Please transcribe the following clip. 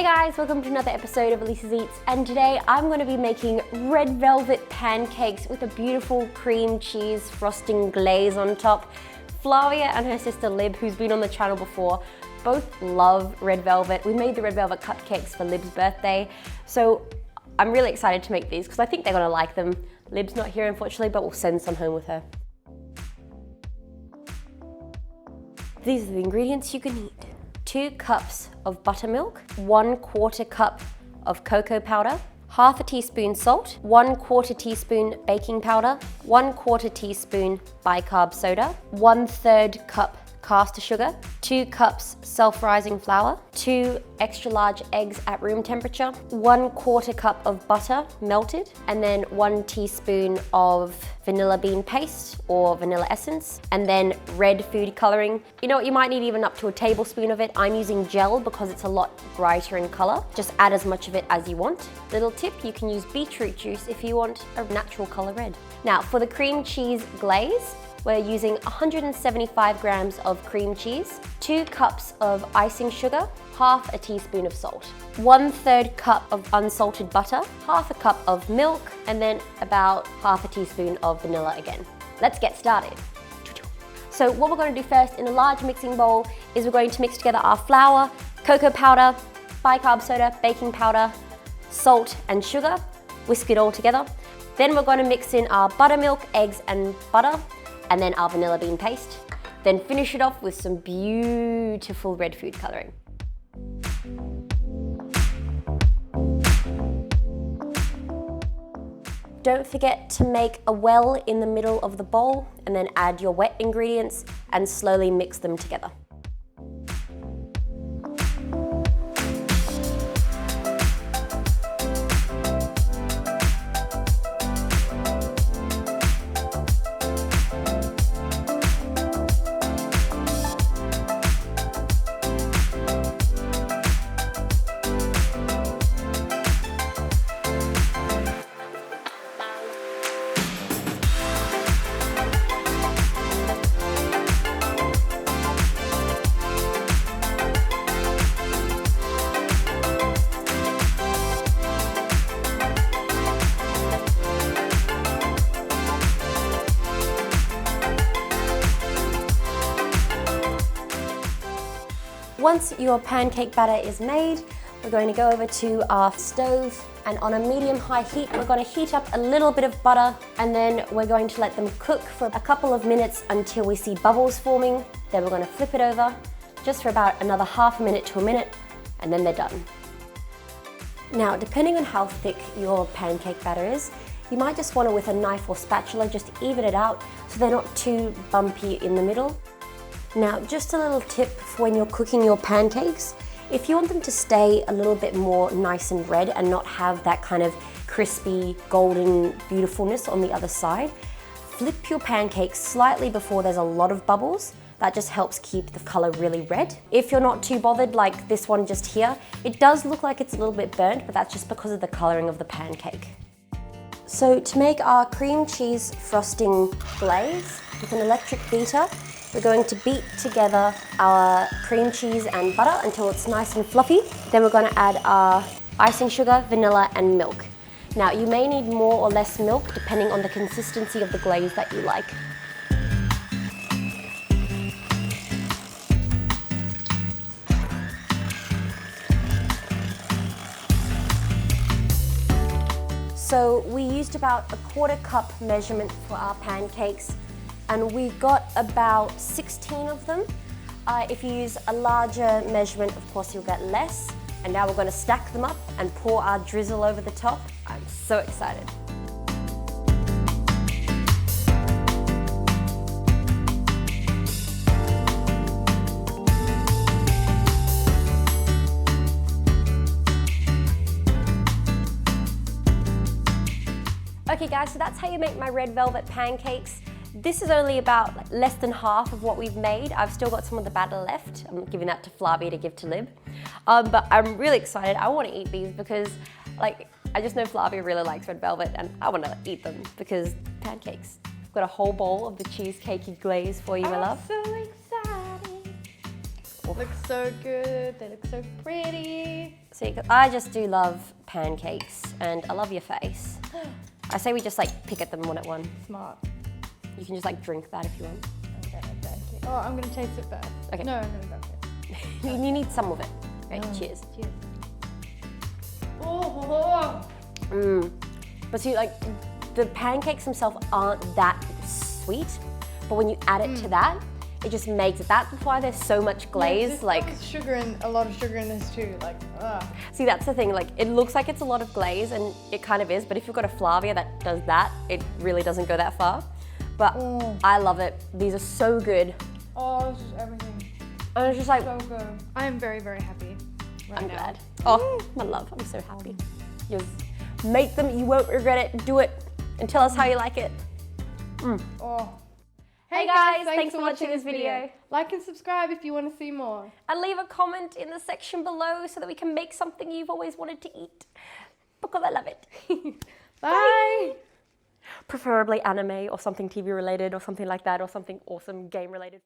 Hey guys, welcome to another episode of Elise's Eats, and today I'm going to be making red velvet pancakes with a beautiful cream cheese frosting glaze on top. Flavia and her sister Lib, who's been on the channel before, both love red velvet. We made the red velvet cupcakes for Lib's birthday, so I'm really excited to make these because I think they're going to like them. Lib's not here unfortunately, but we'll send some home with her. These are the ingredients you can need. 2 cups of buttermilk, 1/4 cup of cocoa powder, half a teaspoon salt, 1/4 teaspoon baking powder, 1/4 teaspoon bicarb soda, 1/3 cup caster sugar, 2 cups self-rising flour, 2 extra large eggs at room temperature, 1/4 cup of butter melted, and then 1 teaspoon of vanilla bean paste or vanilla essence, and then red food coloring. You know what, you might need even up to a tablespoon of it. I'm using gel because it's a lot brighter in color. Just add as much of it as you want. Little tip, you can use beetroot juice if you want a natural color red. Now for the cream cheese glaze, we're using 175 grams of cream cheese, 2 cups of icing sugar, half a teaspoon of salt, 1/3 cup of unsalted butter, half a cup of milk, and then about half a teaspoon of vanilla again. Let's get started. So what we're going to do first in a large mixing bowl is we're going to mix together our flour, cocoa powder, bicarb soda, baking powder, salt and sugar, whisk it all together. Then we're going to mix in our buttermilk, eggs and butter, and then our vanilla bean paste. Then finish it off with some beautiful red food coloring. Don't forget to make a well in the middle of the bowl and then add your wet ingredients and slowly mix them together. Once your pancake batter is made, we're going to go over to our stove, and on a medium-high heat, we're going to heat up a little bit of butter, and then we're going to let them cook for a couple of minutes until we see bubbles forming. Then we're going to flip it over just for about another half a minute to a minute, and then they're done. Now, depending on how thick your pancake batter is, you might just want to, with a knife or spatula, just even it out so they're not too bumpy in the middle. Now, just a little tip for when you're cooking your pancakes, if you want them to stay a little bit more nice and red and not have that kind of crispy, golden beautifulness on the other side, flip your pancakes slightly before there's a lot of bubbles. That just helps keep the color really red. If you're not too bothered, like this one just here, it does look like it's a little bit burnt, but that's just because of the coloring of the pancake. So to make our cream cheese frosting glaze with an electric beater, we're going to beat together our cream cheese and butter until it's nice and fluffy. Then we're going to add our icing sugar, vanilla and milk. Now you may need more or less milk depending on the consistency of the glaze that you like. So we used about a 1/4 cup measurement for our pancakes, and we got about 16 of them. If you use a larger measurement, of course you'll get less. And now we're going to stack them up and pour our drizzle over the top. I'm so excited. Okay guys, so that's how you make my red velvet pancakes. This is only about less than half of what we've made. I've still got some of the batter left. I'm giving that to Flavia to give to Lib. But I'm really excited. I want to eat these because I just know Flavia really likes red velvet and I want to eat them because pancakes. I've got a whole bowl of the cheesecakey glaze for you, my love. I'm so excited. Looks so good. They look so pretty. See, I just do love pancakes, and I love your face. I say we just like pick at them one at one. Smart. You can just like drink that if you want. Okay, thank you. Oh, I'm gonna taste it first. Okay. No, I'm gonna go first. You need some of it. Okay, cheers. Cheers. Oh. But see, like, the pancakes themselves aren't that sweet, but when you add it to that, it just makes it. That's why there's so much glaze. Like sugar and a lot of sugar in this too. Like, see, that's the thing. Like, it looks like it's a lot of glaze, and it kind of is. But if you've got a Flavia that does that, it really doesn't go that far. But I love it. These are so good. Oh, this is everything. And it's just like So good. I am very, very happy. I'm glad. Oh, my love, I'm so happy. Just make them. You won't regret it. Do it, and tell us how you like it. Oh. Hey guys, thanks for watching this video. Like and subscribe if you want to see more. And leave a comment in the section below so that we can make something you've always wanted to eat. Because I love it. Bye. Preferably anime or something TV related or something like that, or something awesome game related.